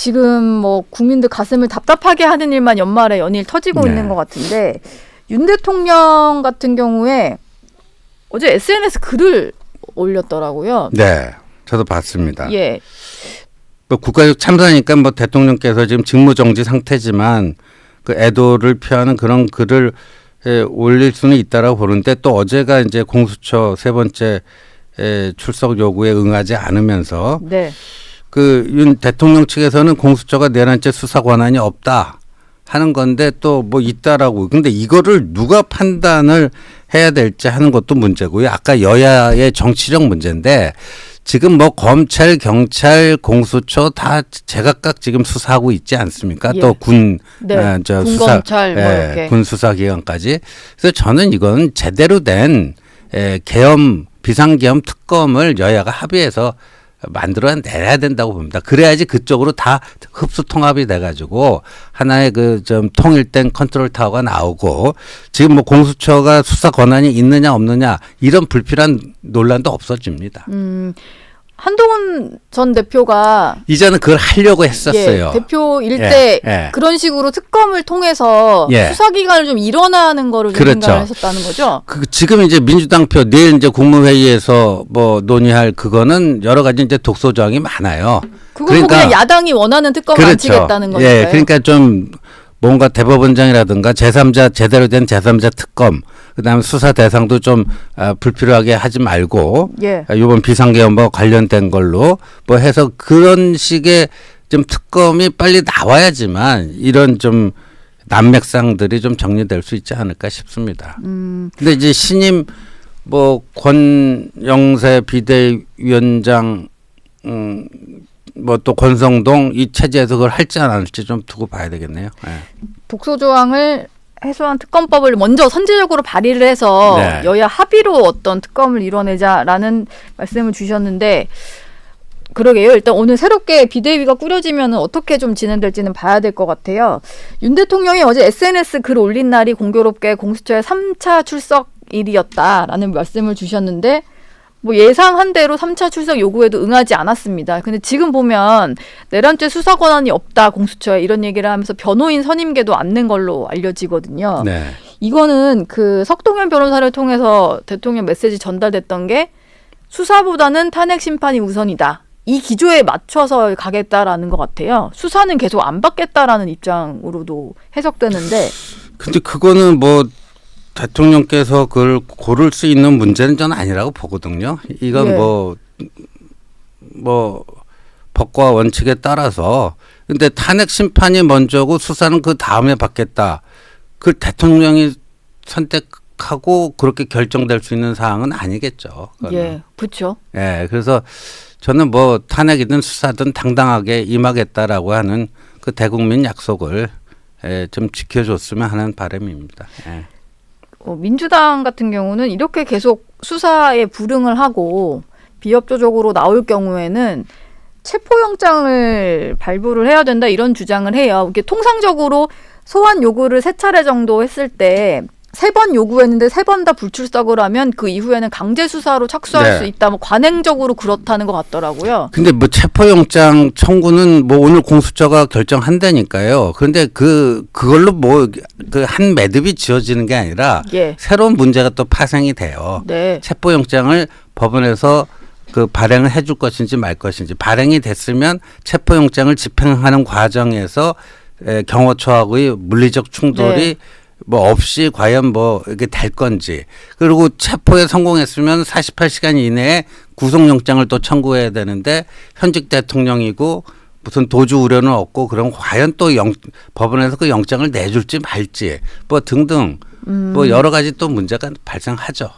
지금 뭐 국민들 가슴을 답답하게 하는 일만 연말에 연일 터지고 있는 것 같은데 윤 대통령 같은 경우에 어제 SNS 글을 올렸더라고요. 네, 저도 봤습니다. 예. 뭐 국가적 참사니까 뭐 대통령께서 지금 직무정지 상태지만 그 애도를 표하는 그런 글을 올릴 수는 있다라고 보는데 또 어제가 이제 공수처 세 번째 출석 요구에 응하지 않으면서 네. 그 윤 대통령 측에서는 공수처가 내란죄 수사 권한이 없다 하는 건데 또 뭐 있다라고. 근데 이거를 누가 판단을 해야 될지 하는 것도 문제고요. 아까 여야의 정치적 문제인데 지금 뭐 검찰, 경찰, 공수처 다 제각각 지금 수사하고 있지 않습니까? 예. 또 군, 군검찰 뭐 이렇게. 군 수사기관까지. 그래서 저는 이건 제대로 된 계엄, 비상계엄 특검을 여야가 합의해서 만들어내야 된다고 봅니다. 그래야지 그쪽으로 다 흡수 통합이 돼가지고 하나의 그 좀 통일된 컨트롤 타워가 나오고 지금 뭐 공수처가 수사 권한이 있느냐 없느냐 이런 불필요한 논란도 없어집니다. 한동훈 전 대표가 이제는 그걸 하려고 했었어요. 예, 대표일 때 그런 식으로 특검을 통해서 수사기관을 좀 일원화하는 거를 좀 생각을 하셨다는 거죠? 지금 이제 민주당 표 내일 이제 국무회의에서 뭐 논의할 그거는 여러 가지 이제 독소 조항이 많아요. 그건 그냥 야당이 원하는 특검을 안 치겠다는 거니까요. 예, 그러니까 좀 뭔가 대법원장이라든가 제3자 제대로 된 제3자 특검 그다음에 수사 대상도 좀 불필요하게 하지 말고 이번 비상계엄과 관련된 걸로 뭐 해서 그런 식의 좀 특검이 빨리 나와야지만 이런 좀 난맥상들이 좀 정리될 수 있지 않을까 싶습니다. 근데 이제 신임 뭐 권영세 비대위원장 뭐 또 권성동 이 체제에서 그걸 할지 안 할지 좀 두고 봐야 되겠네요. 네. 독소 조항을 해소한 특검법을 먼저 선제적으로 발의를 해서 여야 합의로 어떤 특검을 이뤄내자라는 말씀을 주셨는데 그러게요. 일단 오늘 새롭게 비대위가 꾸려지면 어떻게 좀 진행될지는 봐야 될 것 같아요. 윤 대통령이 어제 SNS 글 올린 날이 공교롭게 공수처의 3차 출석일이었다라는 말씀을 주셨는데 뭐 예상한 대로 3차 출석 요구에도 응하지 않았습니다. 근데 지금 보면 내란죄 수사 권한이 없다 공수처에 이런 얘기를 하면서 변호인 선임계도 않는 걸로 알려지거든요. 이거는 그 석동현 변호사를 통해서 대통령 메시지 전달됐던 게 수사보다는 탄핵 심판이 우선이다. 이 기조에 맞춰서 가겠다라는 것 같아요. 수사는 계속 안 받겠다라는 입장으로도 해석되는데. 근데 그거는 뭐 대통령께서 그걸 고를 수 있는 문제는 저는 아니라고 보거든요. 이건 뭐 법과 원칙에 따라서 근데 탄핵 심판이 먼저고 수사는 그 다음에 받겠다. 그 대통령이 선택하고 그렇게 결정될 수 있는 사항은 아니겠죠. 그거는. 그렇죠. 그래서 저는 뭐 탄핵이든 수사든 당당하게 임하겠다라고 하는 그 대국민 약속을 좀 지켜줬으면 하는 바람입니다. 민주당 같은 경우는 이렇게 계속 수사에 불응을 하고 비협조적으로 나올 경우에는 체포영장을 발부를 해야 된다 이런 주장을 해요. 이게 통상적으로 소환 요구를 3차례 정도 했을 때 3번 요구했는데 3번 다 불출석을 하면 그 이후에는 강제 수사로 착수할 수 있다. 뭐 관행적으로 그렇다는 것 같더라고요. 근데 뭐 체포영장 청구는 뭐 오늘 공수처가 결정한다니까요. 그런데 그걸로 뭐 그 한 매듭이 지어지는 게 아니라 새로운 문제가 또 파생이 돼요. 체포영장을 법원에서 그 발행을 해줄 것인지 말 것인지 발행이 됐으면 체포영장을 집행하는 과정에서 경호처하고의 물리적 충돌이 뭐 없이 과연 뭐 이게 될 건지 그리고 체포에 성공했으면 48시간 이내에 구속영장을 또 청구해야 되는데 현직 대통령이고 무슨 도주 우려는 없고 그럼 과연 또 법원에서 그 영장을 내줄지 말지 뭐 등등 뭐 여러 가지 또 문제가 발생하죠.